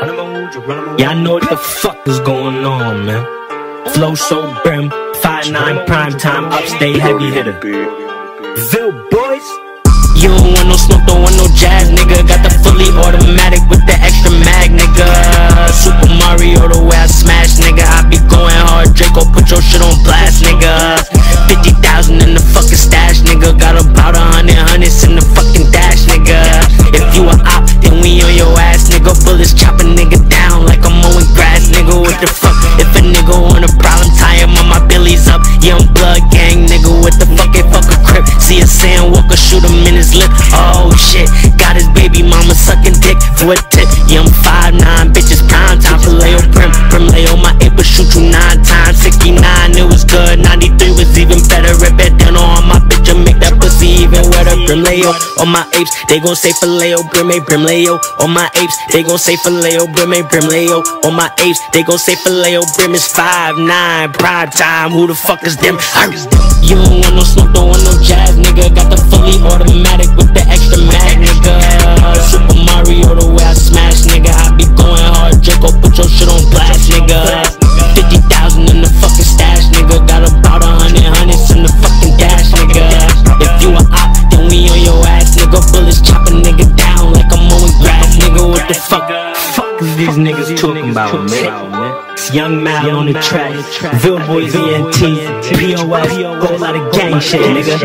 Yeah, I know what the fuck is going on, man. Flow so brim, 5'9" prime time, upstate heavy hitter. Ville boys. You don't want no smoke, don't want no jazz, nigga. Got the fully automatic with the extra mag, nigga. Super Mario the way I smash, nigga. I be going hard, Draco, put your shit on blast, nigga. 50,000 in the fucking stash, nigga. Got about 100 hundreds in the fucking dash, nigga. If you a op, then we on your ass, nigga. Bullets chop a nigga down like I'm mowing grass, nigga. What the fuck? If a nigga want a problem, tie him on my billies up. Young blood gang, nigga. What the fuck? Fuck a crib. See a sandwalker, shoot him in his lip. Oh shit, got his baby mama sucking dick for a tip. Yeah, I'm 5'9", bitches prime time for Leo Prim. Prim Leo, my ape will shoot you 9 times. 69, it was good. 93 was even better. Rip it down on my bitch and make that pussy even wetter. Prim Leo, on my apes, they gon' say for Leo Prim, Prim Leo. On my apes, they gon' say for Leo Prim, Prim Leo. On my apes, they gon' say for Leo Prim is 5'9", prime time. Who the fuck is them? You don't want no smoke, don't want no jazz, nigga. Got the fully automatic with the extra mag, nigga. Super Mario the way I smash, nigga. I be going hard, Draco, put your shit on blast, nigga. 50,000 in the fucking stash, nigga. Got about 100 hundreds in the fucking dash, nigga. If you a op, then we on your ass, nigga. Bullets chop a nigga down like I'm mowing grass, nigga. What the fuck? Fuck is these niggas talking about, man? It's Young Mal on the track, Ville Boys ENT, POS, whole lot of gang shit, nigga.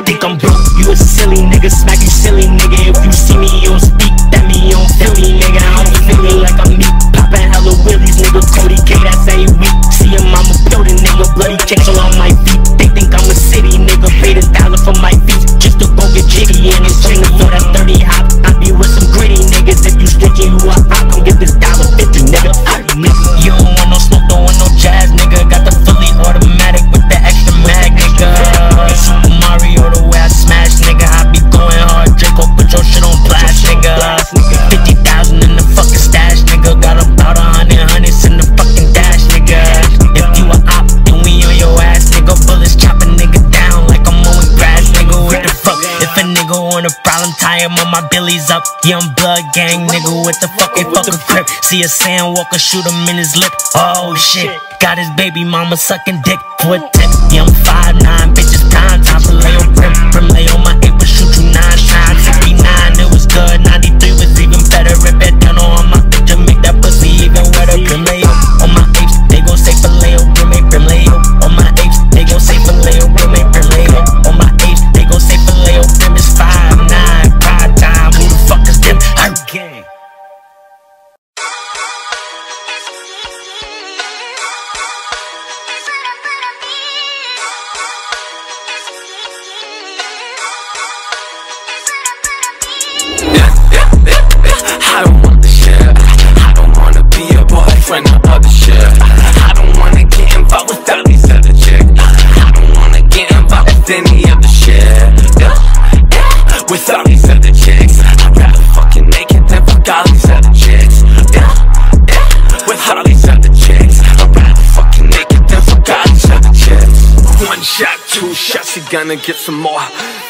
Think I'm broke, you a silly nigga, smack you silly nigga. If you see me, you don't speak, that mean you don't feel me, nigga. I don't feel me like I'm me, poppin' hella willies, nigga. Cody K, that's a week. See him, I'm a building, nigga. Bloody checks all on my feet. They think I'm a city, nigga. Paid 1,000 for my feet, just to go get jiggy. And it's on the floor, that's 30 hop. I be with some gritty niggas. If you stitchy, who I come get this $1.50, nigga. You don't want no smoke, don't want no jazz, nigga. Got the fully automatic with the extra mag, nigga. Super Mario the way I smash, nigga. I be going hard, Draco, put your shit on blast, nigga. 50,000 in the fucking stash, nigga. Got about 100 hundreds in the fucking dash, nigga. If you a op, then we on your ass, nigga. Bullets chop a nigga down like I'm mowing grass, nigga. What the fuck? If a nigga want a problem, tie him on my billies up. Young blood gang, nigga. What the fuck? Fuck a crib. See a sandwalker, shoot him in his lip. Oh shit, got his baby mama sucking dick for a tip. Yeah, I'm 5'9", bitches prime time for Leo Prim. Prim Leo, my ape will shoot you 9 times. 69, it was good. 93 was even better. Rip it down on my bitch and make that pussy even wetter. Prim Leo, on my apes, they gon' say for Leo Prim, Prim Leo. On my apes, they gon' say for Leo Prim, Prim Leo. On my apes, they gon' say for Leo Prim is 5'9", prime time. Who the fuck is them? Gang. I don't want the shit. I don't wanna be a boyfriend or other shit. I don't wanna get involved with all these other chicks. I don't wanna get involved with any other shit. With all these other chicks, I'd rather fucking naked than fuck all these other chicks. With all these other chicks, I'd rather fucking naked than fuck all these other chicks. 1 shot, 2 shots, you gonna get some more.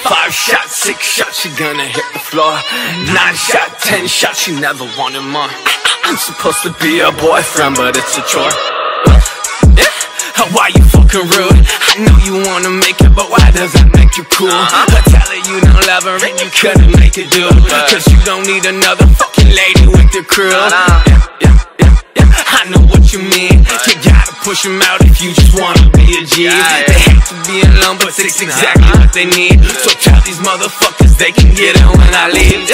5 shots, 6 shots, you gonna hit the floor. 9 shots, 10 shots, you never wanted more. I'm supposed to be a boyfriend, but it's a chore. Why you fucking rude? I know you wanna make it, but why does that make you cool? I tell her you don't love her and you couldn't make it, dude. Cause you don't need another fucking lady with the crew. I know what you mean. You gotta push them out if you just wanna be a G. They hate to be alone, but it's exactly what they need. So tell these motherfuckers they can get it when I leave.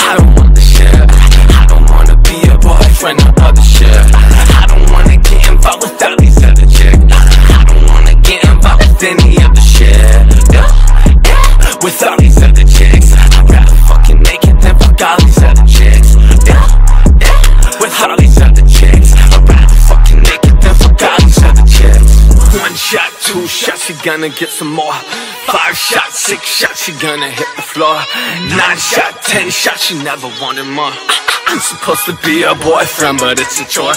I don't want the shit. I don't wanna be a boyfriend or other shit. I don't wanna get involved with all these other chicks. I don't wanna get involved with any other shit. With all these other chicks, I'd rather fucking naked than fuck all these other chicks. With all these other chicks, I'd rather fucking naked than fuck all these other chicks. 1 shot, 2 shots, you gonna get some more. 5 shots, 6 shots, you gonna hit the floor. 9 shots, 10 shots, you never wanted more. I'm supposed to be a boyfriend, but it's a chore.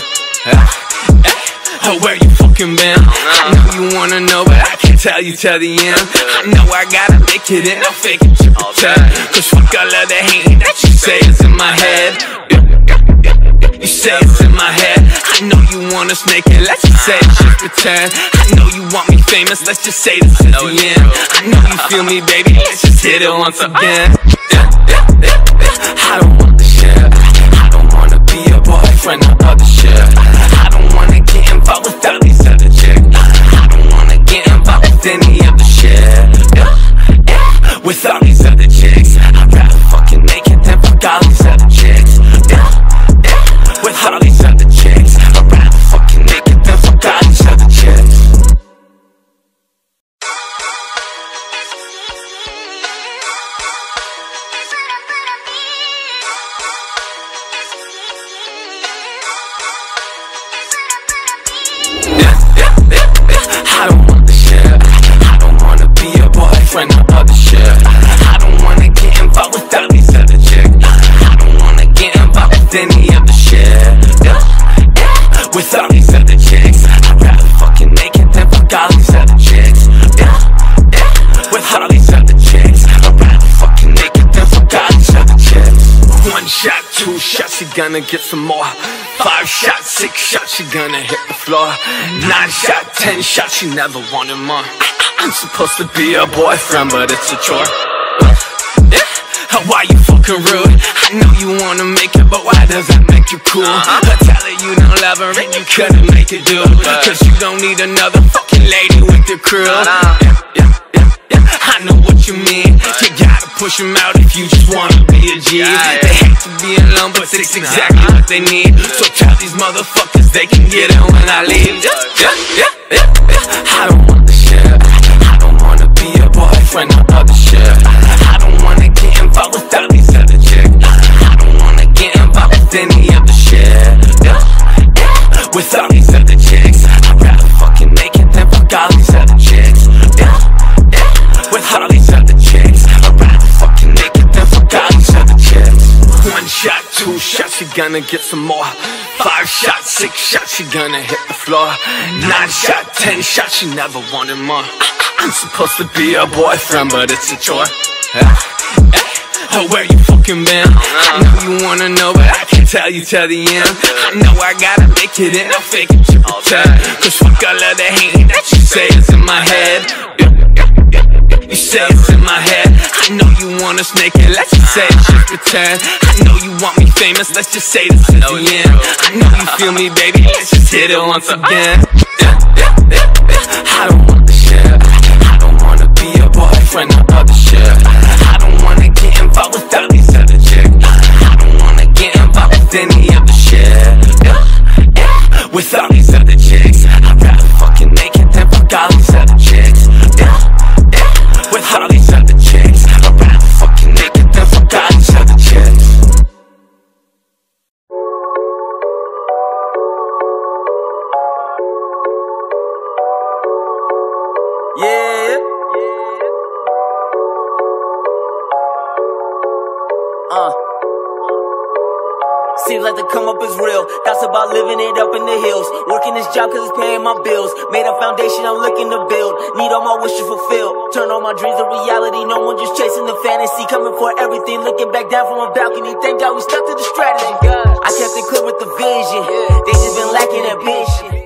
Oh, where you fucking been? I know you wanna know, but I can't tell you till the end. I know I gotta make it in, I'll fake it to pretend. Cause fuck all of the hate that you say is in my head. You say it's in my head. I know you want us naked, let's just say it's just pretend. I know you want me famous, let's just say this is the end. I know you feel me, baby, let's just hit it once again. I don't want the shit. I don't wanna be a boyfriend or other shit. I don't wanna get involved with all these other chicks. I don't wanna get involved with any of the shit. With all these other chicks, I'd rather fucking naked than fuck all these other chicks. With all these other chicks, I'd rather fucking naked than fuck all these other chicks. I don't want the shit. I don't wanna be a boyfriend or other shit. I don't wanna get involved with all these other chicks. I don't wanna get involved with any of the shit. With all these other chicks, I'd rather fucking naked than fuck all these other chicks. With all these other chicks, I'd rather fucking naked than fuck all these other chicks. 1 shot, 2 shots, you gonna get some more. 5 shots, 6 shots, you gonna hit the floor. 9 shots, 10 shots, you never wanted more. I'm supposed to be a boyfriend, but it's a chore. Why you fucking rude? I know you wanna make it, but why does that make you cool? I tell her you don't love her and you couldn't make it do. Cause you don't need another fucking lady with your crew. I know what you mean. You gotta push them out if you just wanna be a G. They hate to be alone, but it's exactly what they need. So tell these motherfuckers they can get it when I leave. I don't want the shit. I don't wanna be a boyfriend or other shit. I don't wanna get involved with all these other chicks. I don't wanna get involved with any of the shit. With all these other chicks, I'd rather fucking naked than fuck all these other chicks. With all these other chicks, I'd rather fucking naked than fuck all these other chicks. 1 shot, 2 shots, you're gonna get some more. 5 shots, 6 shots, you're gonna hit the floor. 9 shots, 10 shots, you never wanted more. I'm supposed to be a boyfriend, but it's a chore. Oh, where you fucking been? I know you wanna know, but I can't tell you till the end. I know I gotta make it in, I'll fake it to pretend. Cause fuck all of the hate that you say is in my head. You say it's in my head. I know you want us naked, let's just say it's just pretend. I know you want me famous, let's just say this is the end. I know you feel me, baby, let's just hit it once again. I don't want the shit. I don't wanna be a boyfriend or other shit. I don't wanna get involved with all these other chicks. I don't wanna get involved with any of the shit. With all these other chicks, I'd rather fucking naked than fuck all these other chicks. With all these other chicks, I'd rather fucking naked than fuck all these other chicks. Yeah. Seems like the come up is real. That's about living it up in the hills. Working this job cause it's paying my bills. Made a foundation I'm looking to build. Need all my wishes fulfilled. Turn all my dreams to reality. No one just chasing the fantasy. Coming for everything. Looking back down from a balcony. Thank God we stuck to the strategy. I kept it clear with the vision. They just been lacking ambition.